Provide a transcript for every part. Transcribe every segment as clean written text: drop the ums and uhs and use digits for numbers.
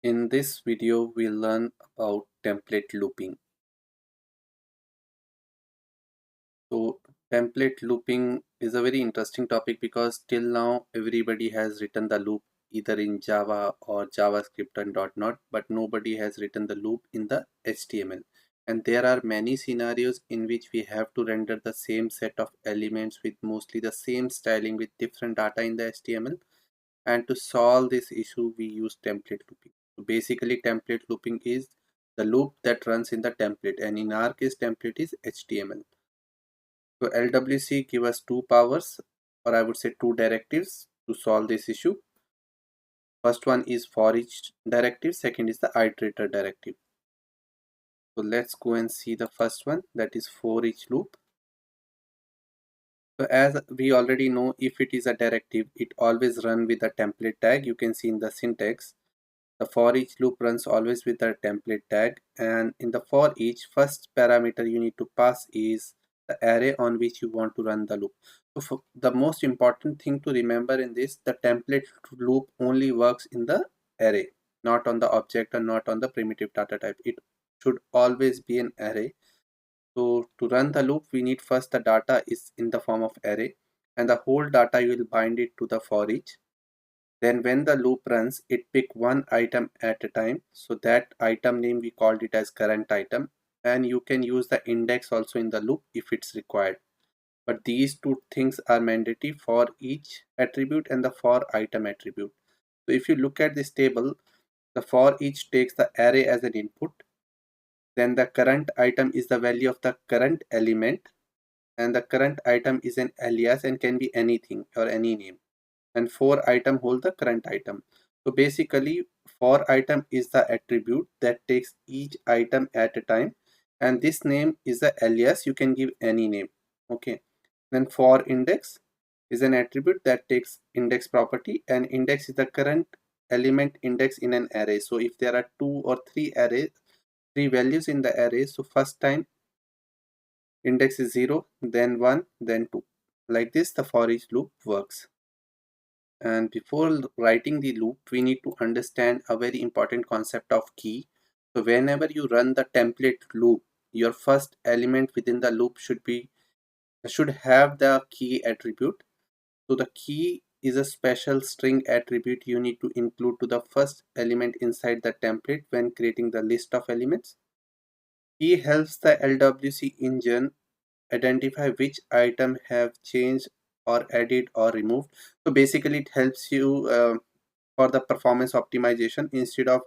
In this video, we'll learn about template looping. So, template looping is a very interesting topic because till now everybody has written the loop either in Java or JavaScript and .NET, but nobody has written the loop in the HTML. And there are many scenarios in which we have to render the same set of elements with mostly the same styling with different data in the HTML. And to solve this issue, we use template looping. So basically, template looping is the loop that runs in the template, and in our case, template is HTML. So LWC give us two powers, or I would say two directives to solve this issue. First one is for each directive, second is the iterator directive. So let's go and see the first one, that is for each loop. So as we already know, if it is a directive, it always run with a template tag. You can see in the syntax. The for each loop runs always with a template tag, and in the for each, first parameter you need to pass is the array on which you want to run the loop. So for the most important thing to remember in this, the template loop only works in the array, not on the object and not on the primitive data type. It should always be an array. So to run the loop, we need first the data is in the form of array, and the whole data you will bind it to the for each. Then when the loop runs, it pick one item at a time. So that item name we called it as current item, and you can use the index also in the loop if it's required. But these two things are mandatory for each attribute and the for item attribute. So if you look at this table, the for each takes the array as an input. Then the current item is the value of the current element, and the current item is an alias and can be anything or any name. And for item hold the current item. So basically for item is the attribute that takes each item at a time, and this name is the alias. You can give any name. Okay. Then for index is an attribute that takes index property, and index is the current element index in an array. So if there are two or three values in the array, so first time index is 0, then 1, then 2. Like this the for each loop works. And before writing the loop, we need to understand a very important concept of key. So whenever you run the template loop, your first element within the loop should have the key attribute. So the key is a special string attribute you need to include to the first element inside the template when creating the list of elements. Key helps the LWC engine identify which item have changed or added or removed. So basically it helps you for the performance optimization. Instead of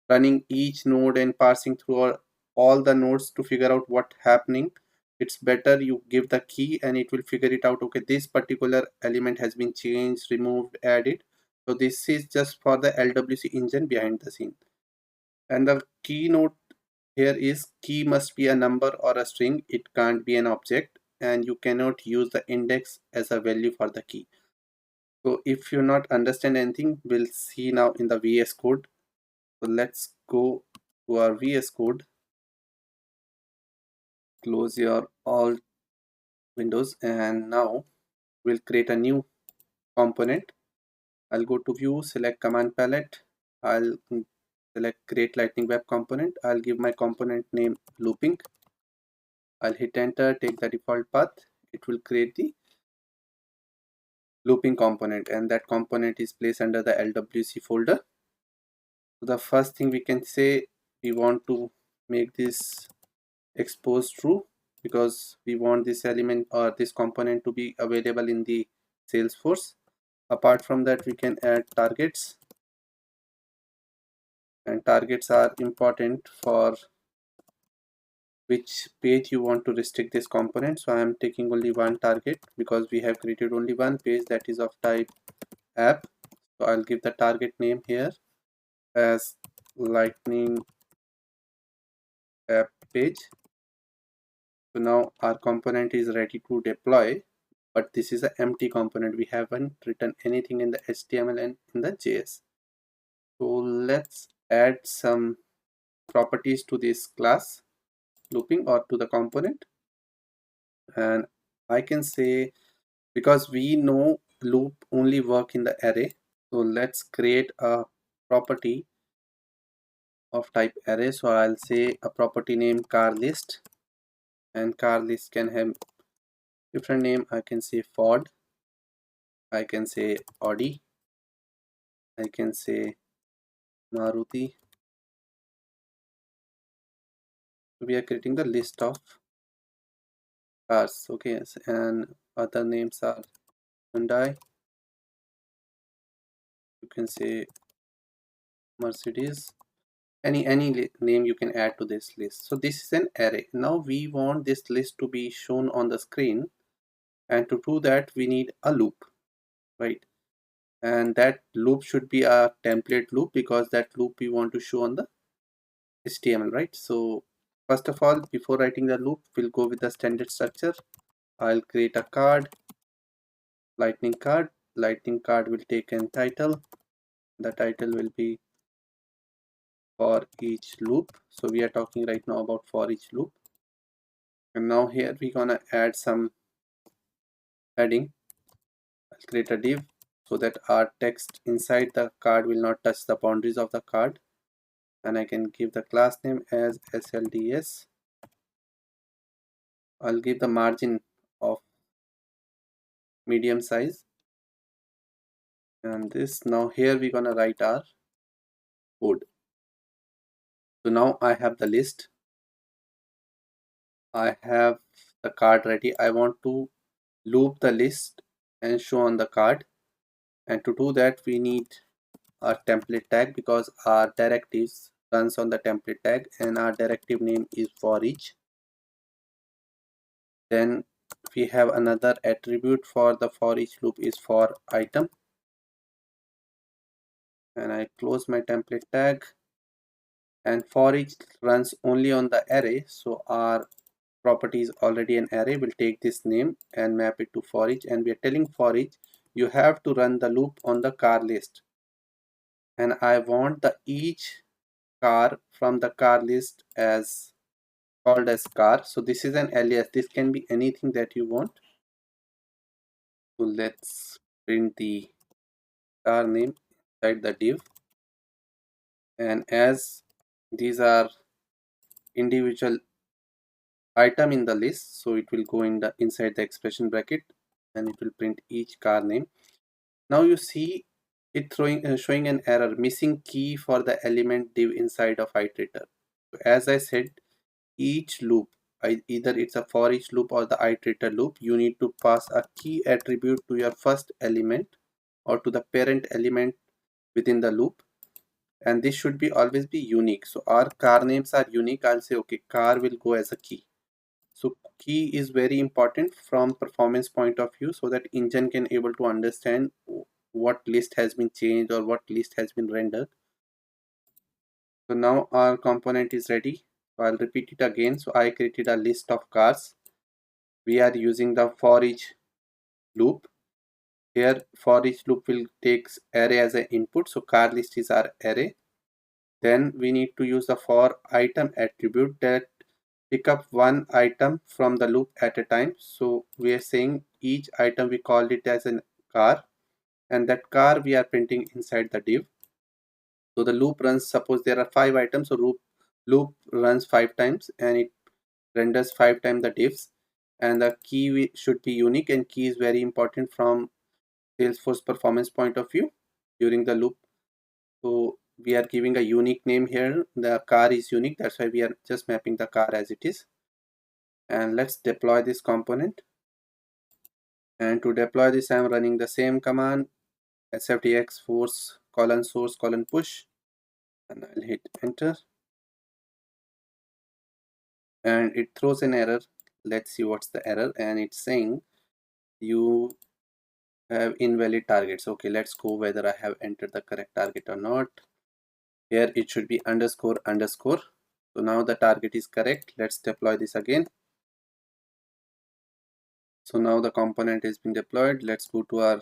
running each node and parsing through all the nodes to figure out what's happening, it's better you give the key and it will figure it out. Okay, this particular element has been changed, removed, added. So this is just for the LWC engine behind the scene. And the key note here is key must be a number or a string. It can't be an object, and you cannot use the index as a value for the key. So if you not understand anything, we'll see now in the VS Code. So let's go to our VS Code, close your all windows, and now we'll create a new component. I'll go to view, select command palette. I'll select create lightning web component. I'll give my component name looping. I'll hit enter, take the default path. It will create the looping component, and that component is placed under the LWC folder. So the first thing we can say, we want to make this expose true because we want this element or this component to be available in the Salesforce. Apart from that, we can add targets, and targets are important for which page you want to restrict this component. So I am taking only one target because we have created only one page that is of type app. So I'll give the target name here as lightning app page. So now our component is ready to deploy, but this is an empty component. We haven't written anything in the HTML and in the JS. So let's add some properties to this class looping or to the component. And I can say, because we know loop only work in the array, so let's create a property of type array. So I'll say a property name car list, and car list can have different name. I can say Ford, I can say Audi, I can say Maruti. We are creating the list of cars. Okay, and other names are Hyundai, you can say Mercedes, any name you can add to this list. So this is an array. Now we want this list to be shown on the screen, and to do that we need a loop, right? And that loop should be a template loop, because that loop we want to show on the HTML, right? So first of all, before writing the loop, we'll go with the standard structure. I'll create a card, lightning card. Lightning card will take an title. The title will be for each loop. So we are talking right now about for each loop. And now here we're gonna add some heading. I'll create a div so that our text inside the card will not touch the boundaries of the card. And I can give the class name as SLDS. I'll give the margin of medium size, and this, now here we're gonna write our code. So now I have the list, I have the card ready. I want to loop the list and show on the card, and to do that we need our template tag, because our directives runs on the template tag, and our directive name is for each. Then we have another attribute for the for each loop is for item, and I close my template tag. And for each runs only on the array, so our property is already an array. We'll take this name and map it to for each, and we are telling for each you have to run the loop on the car list, and I want the each car from the car list as called as car. So this is an alias, this can be anything that you want. So let's print the car name inside the div, and as these are individual item in the list, so it will go in the inside the expression bracket, and it will print each car name. Now you see it showing an error, missing key for the element div inside of iterator. So as I said, each loop, either it's a for each loop or the iterator loop, you need to pass a key attribute to your first element or to the parent element within the loop, and this should be always be unique. So our car names are unique. I'll say okay, car will go as a key. So key is very important from performance point of view, so that engine can able to understand what list has been changed or what list has been rendered. So now our component is ready. So I'll repeat it again. So I created a list of cars. We are using the for each loop. Here for each loop will takes array as an input. So car list is our array. Then we need to use the for item attribute that pick up one item from the loop at a time. So we are saying each item we called it as a car, and that car we are printing inside the div. So the loop runs, suppose there are 5 items, so loop runs 5 times and it renders 5 times the divs, and the key should be unique, and key is very important from Salesforce performance point of view during the loop. So we are giving a unique name here. The car is unique, that's why we are just mapping the car as it is. And let's deploy this component. And to deploy this, I am running the same command, sfdx force colon source colon push, and I'll hit enter, and it throws an error. Let's see what's the error, and it's saying you have invalid targets. Okay, let's go whether I have entered the correct target or not. Here it should be underscore underscore. So now the target is correct. Let's deploy this again. So now the component has been deployed. Let's go to our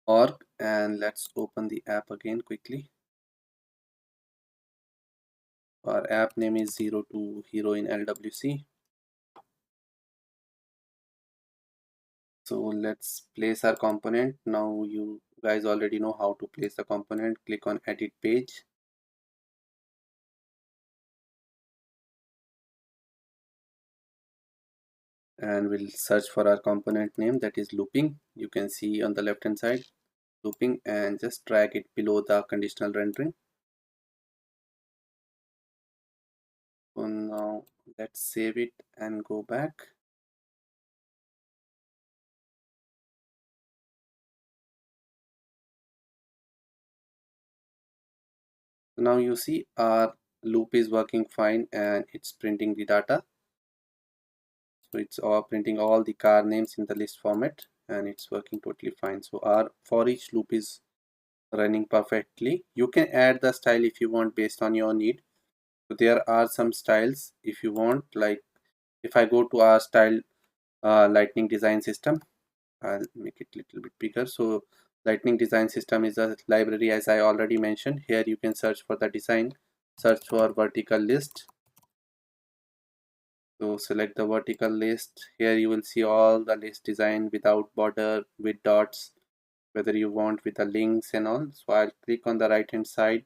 org and let's open the app again quickly. Our app name is 02 Hero in LWC. So let's place our component. Now you You guys already know how to place the component. Click on edit page. And we'll search for our component name, that is looping. You can see on the left hand side looping, and just drag it below the conditional rendering. So now let's save it and go back. So now you see our loop is working fine and it's printing the data. So it's all printing all the car names in the list format and it's working totally fine. So our for each loop is running perfectly. You can add the style if you want based on your need. So there are some styles if you want, like if I go to our style lightning design system, I'll make it a little bit bigger. So lightning design system is a library, as I already mentioned. Here you can search for the design, search for vertical list. So select the vertical list. Here you will see all the list design without border, with dots, whether you want with the links and all. So I'll click on the right hand side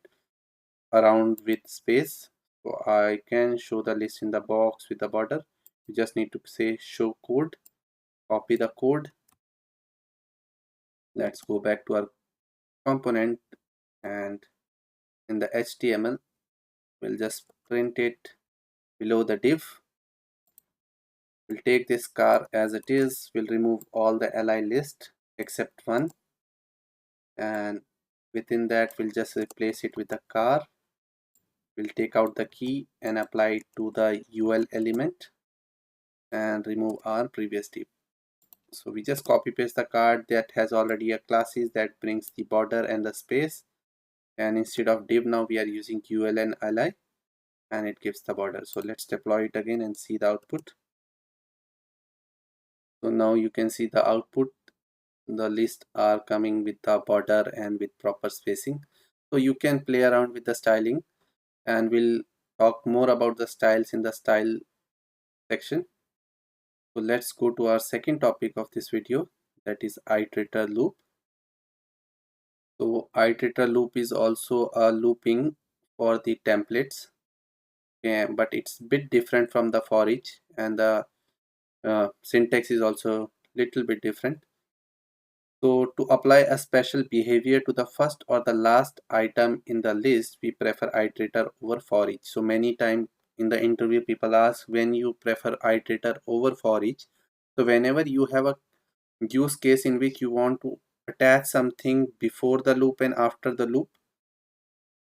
around with space. So I can show the list in the box with the border. You just need to say show code, copy the code. Let's go back to our component, and in the HTML we'll just print it below the div. We'll take this car as it is. We'll remove all the li list except one, and within that we'll just replace it with a car. We'll take out the key and apply it to the ul element and remove our previous div. So we just copy paste the card that has already a classes that brings the border and the space, and instead of div now we are using ul and li, and it gives the border. So let's deploy it again and see the output. So now you can see the output. The lists are coming with the border and with proper spacing. So you can play around with the styling, and we'll talk more about the styles in the style section. So let's go to our second topic of this video, that is iterator loop. So iterator loop is also a looping for the templates, but it's a bit different from the for each, and the syntax is also little bit different. So to apply a special behavior to the first or the last item in the list, we prefer iterator over for each. So many times in the interview people ask when you prefer iterator over for each. So whenever you have a use case in which you want to attach something before the loop and after the loop,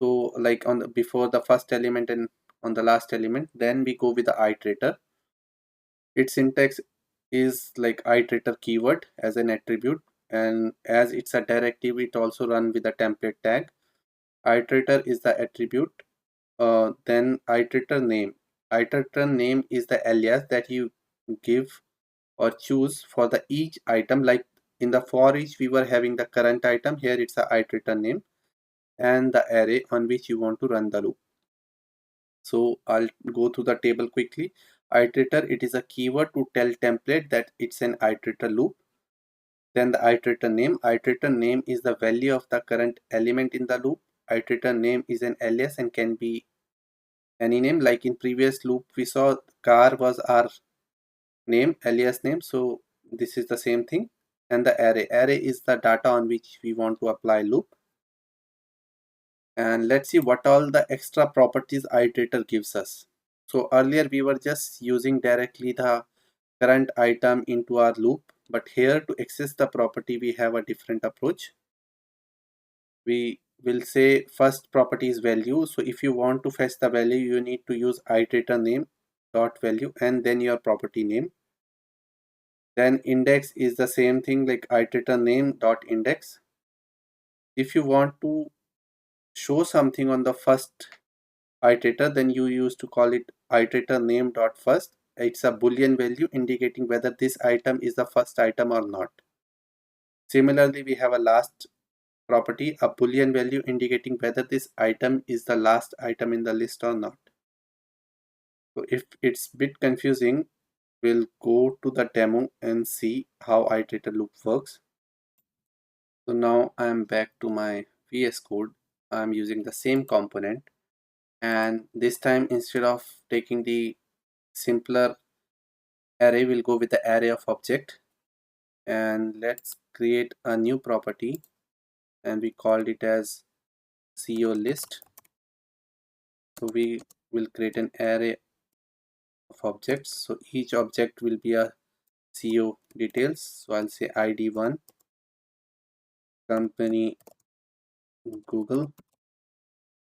so like on the before the first element and on the last element, then we go with the iterator. Its syntax is like iterator keyword as an attribute, and as it's a directive it also run with a template tag. Iterator is the attribute. Then iterator name is the alias that you give or choose for the each item. Like in the for each we were having the current item, here it's a iterator name, and the array on which you want to run the loop. So I'll go through the table quickly. Iterator, it is a keyword to tell template that it's an iterator loop. Then the iterator name. Iterator name is the value of the current element in the loop. Iterator name is an alias and can be any name. Like in previous loop we saw car was our name, alias name. So this is the same thing. And the array. Array is the data on which we want to apply loop. And let's see what all the extra properties iterator gives us. So earlier we were just using directly the current item into our loop, but here to access the property we have a different approach. We will say first property is value. So if you want to fetch the value, you need to use iterator name dot value and then your property name. Then index is the same thing, like iterator name dot index. If you want to show something on the first iterator, then you used to call it iterator name dot first. It's a boolean value indicating whether this item is the first item or not. Similarly, we have a last property, a boolean value indicating whether this item is the last item in the list or not. So if it's a bit confusing, we'll go to the demo and see how iterator loop works. So now I'm back to my VS Code. I'm using the same component, and this time instead of taking the simpler array, we'll go with the array of object. And let's create a new property, and we called it as CO list. So we will create an array of objects. So each object will be a CO details. So I'll say ID1, company Google,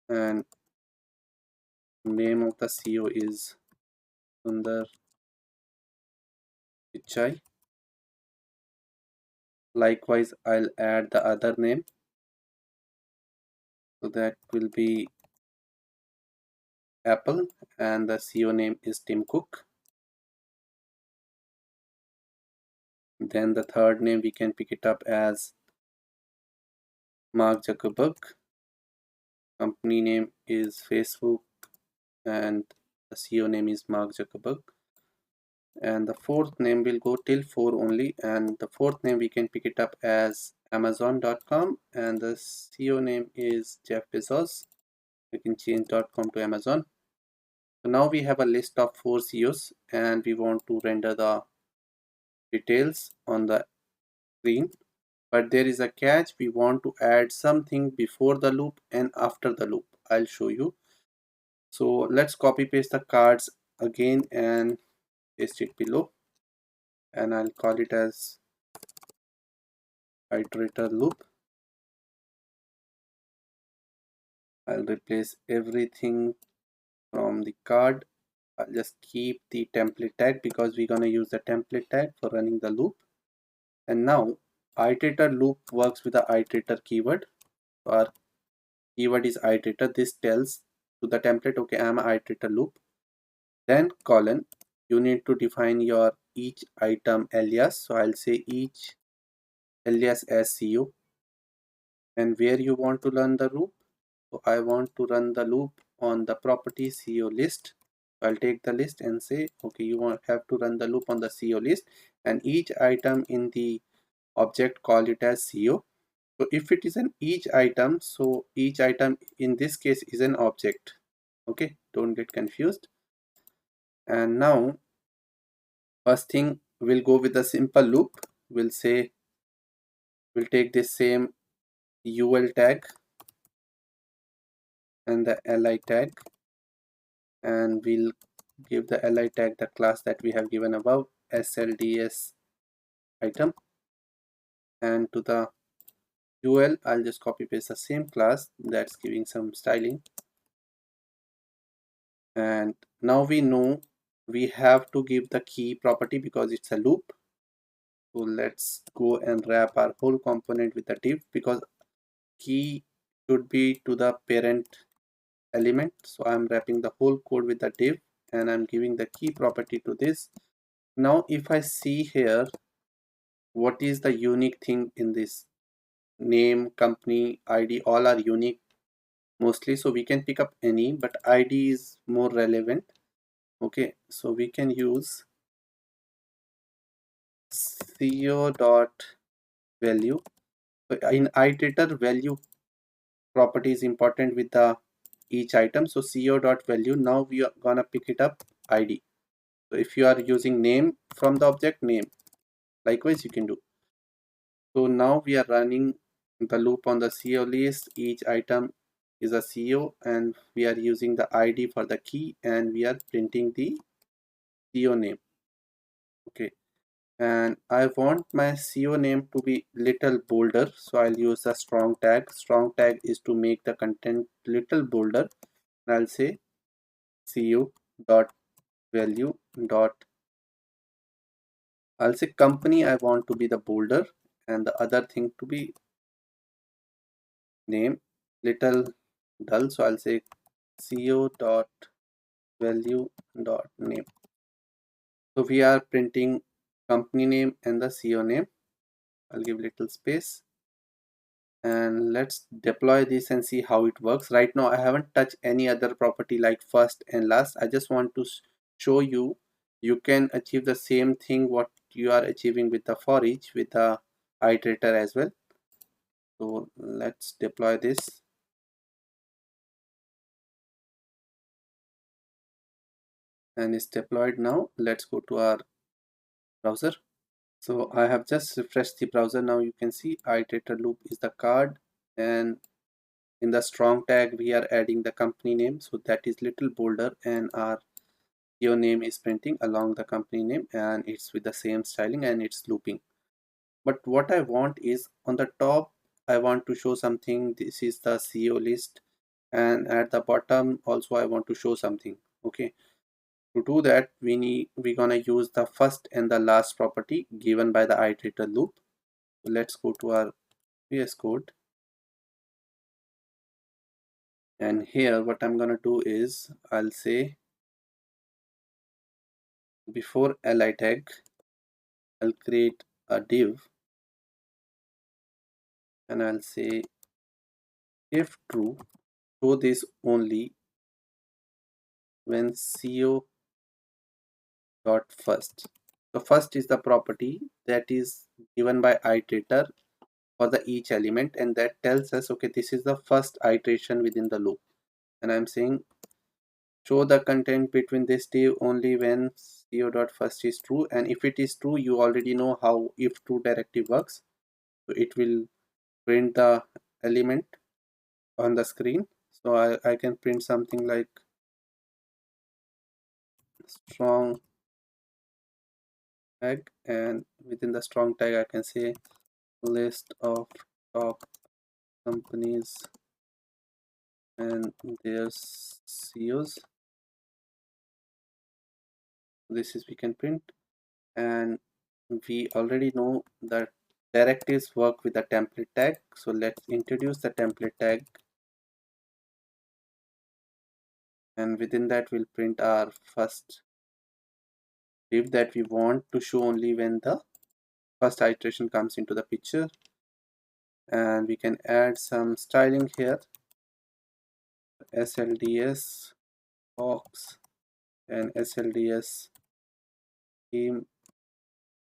and name of the CO is Sundar Pichai. Likewise, I'll add the other name. So that will be Apple, and the CO name is Tim Cook. Then the third name we can pick it up as Mark Zuckerberg. Company name is Facebook, and the CO name is Mark Zuckerberg. And the fourth name will go till 4 only, and the fourth name we can pick it up as Amazon.com, and the CO name is Jeff Bezos. We can change .com to Amazon. So now we have a list of 4 COs, and we want to render the details on the screen. But there is a catch. We want to add something before the loop and after the loop. I'll show you. So let's copy paste the cards again and paste it below, and I'll call it as iterator loop. I'll replace everything from the card. I'll just keep the template tag because we're going to use the template tag for running the loop. And now iterator loop works with the iterator keyword. Our keyword is iterator. This tells to the template, okay, I'm an iterator loop. Then colon, you need to define your each item alias. So I'll say each alias as CO, and where you want to run the loop. So I want to run the loop on the property CO list. I'll take the list and say, okay, you have to run the loop on the CO list, and each item in the object, call it as CO. So if it is an each item, so each item in this case is an object. Okay, don't get confused. And now first thing, we'll go with the simple loop. We'll say, we'll take this same UL tag and the li tag, and we'll give the li tag the class that we have given above, slds item. And to the UL, I'll just copy paste the same class that's giving some styling. And now we know we have to give the key property because it's a loop. So let's go and wrap our whole component with the div, because key should be to the parent element. So I'm wrapping the whole code with the div, and I'm giving the key property to this. Now if I see here, what is the unique thing in this? Name, company, ID, all are unique mostly, so we can pick up any, but ID is more relevant. Okay, so we can use CO dot value. So in iterator, value property is important with the each item. So CO dot value, now we are gonna pick it up ID. So if you are using name from the object, name, likewise you can do. So now we are running the loop on the CO list. Each item is a CO, and we are using the ID for the key, and we are printing the CO name. Okay, and I want my CO name to be little bolder, so I'll use the strong tag. Strong tag is to make the content little bolder. I'll say CO dot value dot, I'll say company I want to be the bolder, and the other thing to be name little dull. So I'll say CO dot value dot name. So we are printing company name and the CO name. I'll give little space, and let's deploy this and see how it works. Right now I haven't touched any other property like first and last. I just want to show you can achieve the same thing what you are achieving with the for each with the iterator as well. So let's deploy this, and it's deployed. Now let's go to our browser. So I have just refreshed the browser. Now you can see iterator loop is the card, and in the strong tag we are adding the company name, so that is little bolder, and our your name is printing along the company name, and it's with the same styling and it's looping. But what I want is on the top, I want to show something. This is the CEO list, and at the bottom also I want to show something. Okay, to do that we're gonna use the first and the last property given by the iterator loop. So let's go to our VS Code, and here what I'm gonna do is I'll say before li tag I'll create a div, and I'll say if true, show this only when CO dot first. So first is the property that is given by iterator for the each element, and that tells us okay, this is the first iteration within the loop. And I'm saying show the content between this div only when CO dot first is true, and if it is true, you already know how if true directive works. So it will print the element on the screen. So I can print something like strong tag, and within the strong tag I can say list of top companies and their CEOs. This is we can print, and we already know that directives work with the template tag. So let's introduce the template tag, and within that we'll print our first div that we want to show only when the first iteration comes into the picture. And we can add some styling here, slds box and slds theme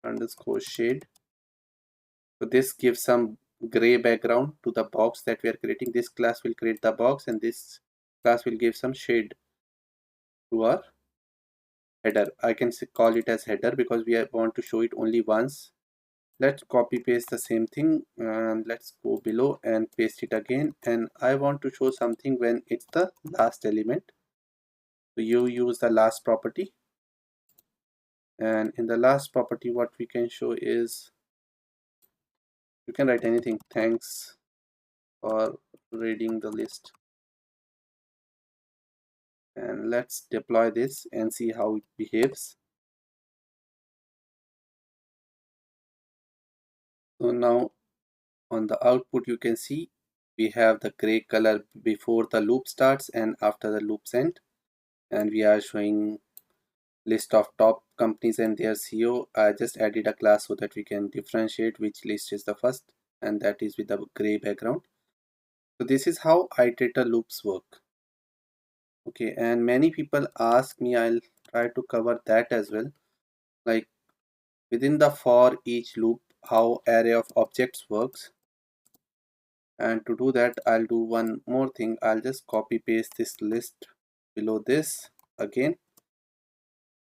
underscore shade. So this gives some gray background to the box that we are creating. This class will create the box, and this class will give some shade to our header. I can call it as header because we want to show it only once. Let's copy paste the same thing, and let's go below and paste it again. And I want to show something when it's the last element. So you use the last property, and in the last property what we can show is you can write anything. Thanks for reading the list. And let's deploy this and see how it behaves. So now on the output you can see we have the gray color before the loop starts and after the loop's end, and we are showing list of top companies and their CEO. I just added a class so that we can differentiate which list is the first, and that is with the gray background. So this is how iterator loops work. Okay, and many people ask me, I'll try to cover that as well, like within the for each loop how array of objects works. And to do that I'll do one more thing. I'll just copy paste this list below this again,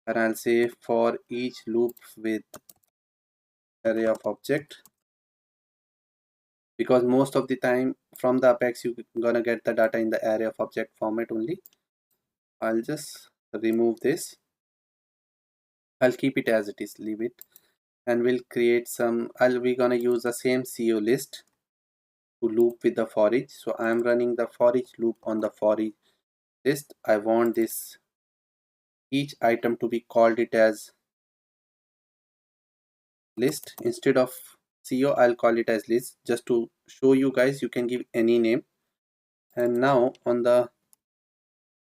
and I'll say for each loop with array of object, because most of the time from the apex you're gonna get the data in the array of object format only. I'll just remove this. I'll keep it as it is, leave it, and we'll create some. We're gonna use the same CO list to loop with the for each. So I'm running the for each loop on the for each list. I want this each item to be called it as list instead of CO. I'll call it as list just to show you guys you can give any name. And now on the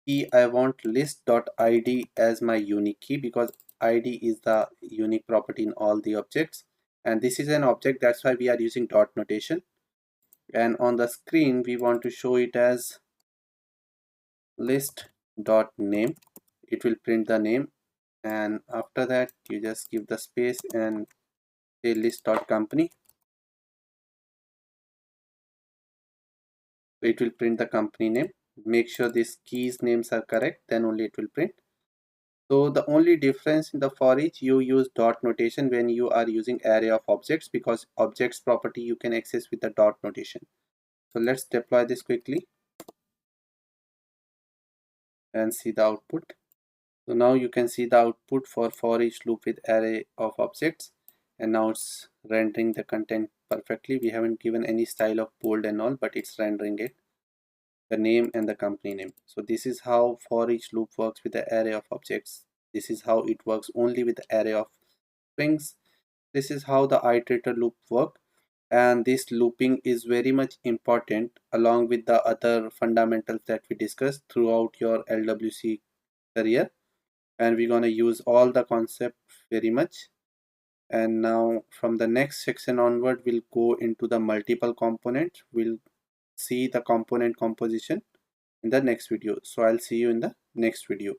key I want list.id as my unique key, because id is the unique property in all the objects, and this is an object, that's why we are using dot notation. And on the screen we want to show it as list.name. It will print the name, and after that you just give the space and say list.company. So it will print the company name. Make sure these keys names are correct, then only it will print. So the only difference in the for each, you use dot notation when you are using array of objects, because objects property you can access with the dot notation. So let's deploy this quickly and see the output. So now you can see the output for each loop with array of objects, and now it's rendering the content perfectly. We haven't given any style of bold and all, but it's rendering it, the name and the company name. So this is how for each loop works with the array of objects. This is how it works only with the array of strings. This is how the iterator loop work, and this looping is very much important along with the other fundamentals that we discussed throughout your LWC career, and we're going to use all the concept very much. And now from the next section onward, we'll go into the multiple component. We'll see the component composition in the next video. So I'll see you in the next video.